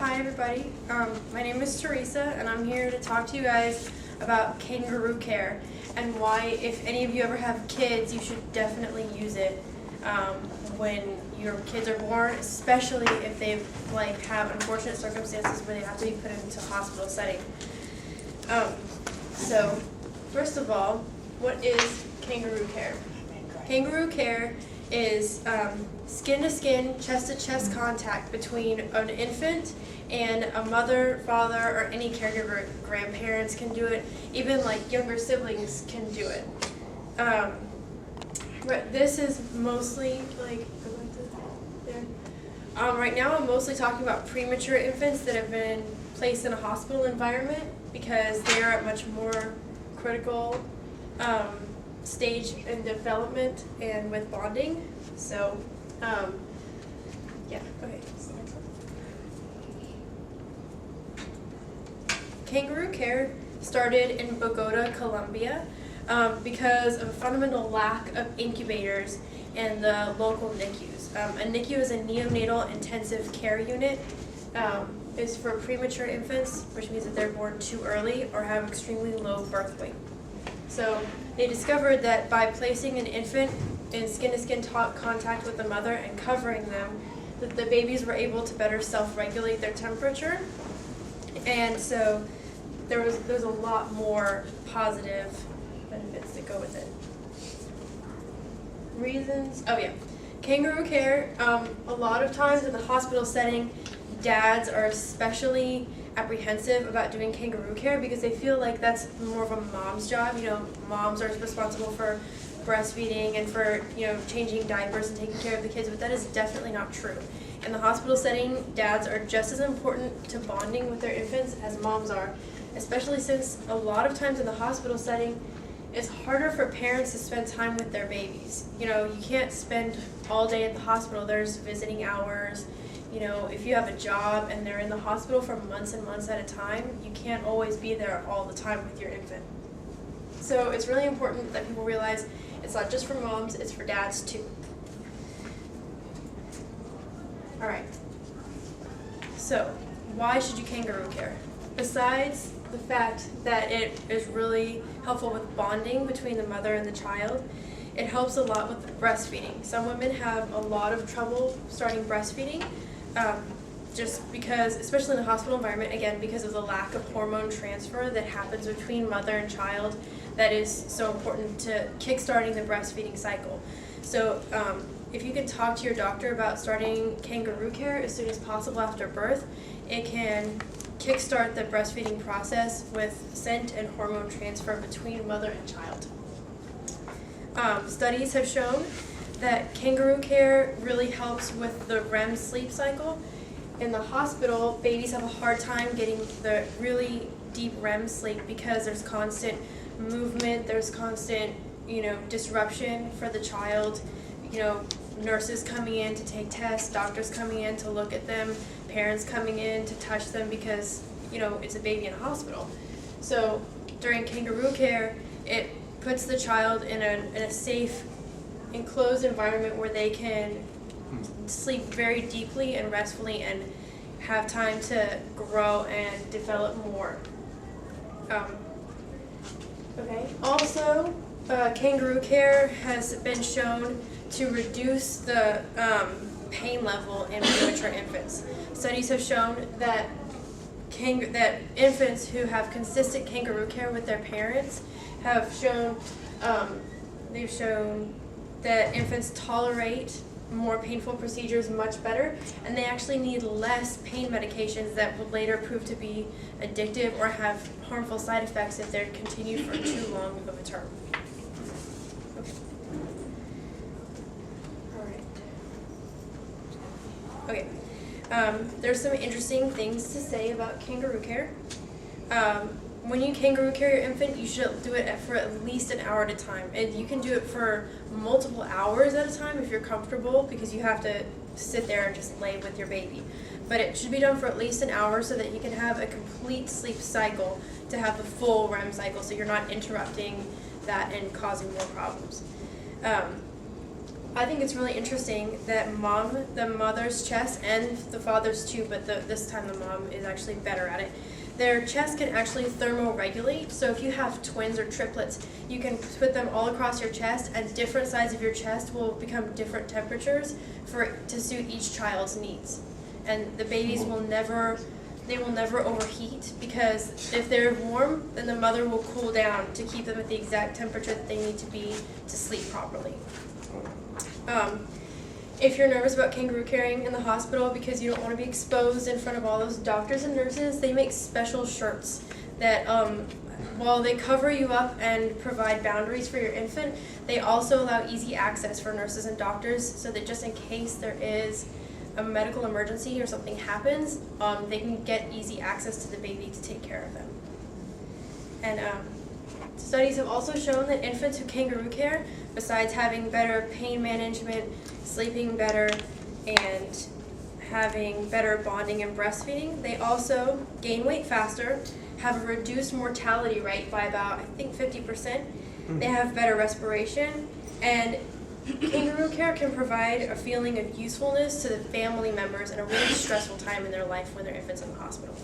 Hi everybody, my name is Theresa and I'm here to talk to you guys about kangaroo care and why, if any of you ever have kids, you should definitely use it when your kids are born, especially if they have unfortunate circumstances where they have to be put into a hospital setting. So first of all, what is kangaroo care? Kangaroo care is skin-to-skin, chest-to-chest contact between an infant and a mother, father, or any caregiver. Grandparents can do it, even younger siblings can do it. But this is mostly right now I'm mostly talking about premature infants that have been placed in a hospital environment because they are at much more critical stage in development and with bonding. So, yeah, okay. Kangaroo care started in Bogota, Colombia, because of a fundamental lack of incubators in the local NICUs. A NICU is a neonatal intensive care unit. Is for premature infants, which means that they're born too early or have extremely low birth weight. So they discovered that by placing an infant in skin-to-skin contact with the mother and covering them, that the babies were able to better self-regulate their temperature. And so there's a lot more positive benefits that go with it. Reasons, oh yeah. Kangaroo care, a lot of times in the hospital setting, dads are especially apprehensive about doing kangaroo care because they feel like that's more of a mom's job. You know, moms are responsible for breastfeeding and for, changing diapers and taking care of the kids, but that is definitely not true. In the hospital setting, dads are just as important to bonding with their infants as moms are, especially since a lot of times in the hospital setting, it's harder for parents to spend time with their babies. You can't spend all day at the hospital. There's visiting hours. If you have a job and they're in the hospital for months and months at a time, you can't always be there all the time with your infant. So it's really important that people realize it's not just for moms, it's for dads too. Alright, so why should you kangaroo care? Besides the fact that it is really helpful with bonding between the mother and the child, it helps a lot with breastfeeding. Some women have a lot of trouble starting breastfeeding, just because, especially in the hospital environment, again, because of the lack of hormone transfer that happens between mother and child that is so important to kickstarting the breastfeeding cycle. So if you can talk to your doctor about starting kangaroo care as soon as possible after birth, it can kickstart the breastfeeding process with scent and hormone transfer between mother and child. Studies have shown that kangaroo care really helps with the REM sleep cycle. In the hospital, babies have a hard time getting the really deep REM sleep because there's constant movement, there's constant, disruption for the child, nurses coming in to take tests, doctors coming in to look at them, parents coming in to touch them because, it's a baby in a hospital. So during kangaroo care, it puts the child in a safe, enclosed environment where they can sleep very deeply and restfully and have time to grow and develop more. Okay. Also, kangaroo care has been shown to reduce the pain level in premature infants. Studies have shown that infants who have consistent kangaroo care with their parents have shown they've shown that infants tolerate more painful procedures much better, and they actually need less pain medications that will later prove to be addictive or have harmful side effects if they're continued for too long of a term. Okay. All right. Okay. There's some interesting things to say about kangaroo care. When you kangaroo care your infant, you should do it for at least an hour at a time. And you can do it for multiple hours at a time if you're comfortable, because you have to sit there and just lay with your baby. But it should be done for at least an hour so that you can have a complete sleep cycle to have the full REM cycle, so you're not interrupting that and causing more problems. I think it's really interesting that the mother's chest, and the father's too, but this time the mom is actually better at it. Their chest can actually thermoregulate, so if you have twins or triplets, you can put them all across your chest, and different sides of your chest will become different temperatures to suit each child's needs. And the babies will never overheat, because if they're warm, then the mother will cool down to keep them at the exact temperature that they need to be to sleep properly. If you're nervous about kangaroo carrying in the hospital because you don't want to be exposed in front of all those doctors and nurses, they make special shirts that, while they cover you up and provide boundaries for your infant, they also allow easy access for nurses and doctors, so that just in case there is a medical emergency or something happens, they can get easy access to the baby to take care of them. And studies have also shown that infants who kangaroo care, besides having better pain management, sleeping better, and having better bonding and breastfeeding, they also gain weight faster, have a reduced mortality rate by about, I think, 50%. They have better respiration, and kangaroo care can provide a feeling of usefulness to the family members in a really stressful time in their life when their infant's in the hospital.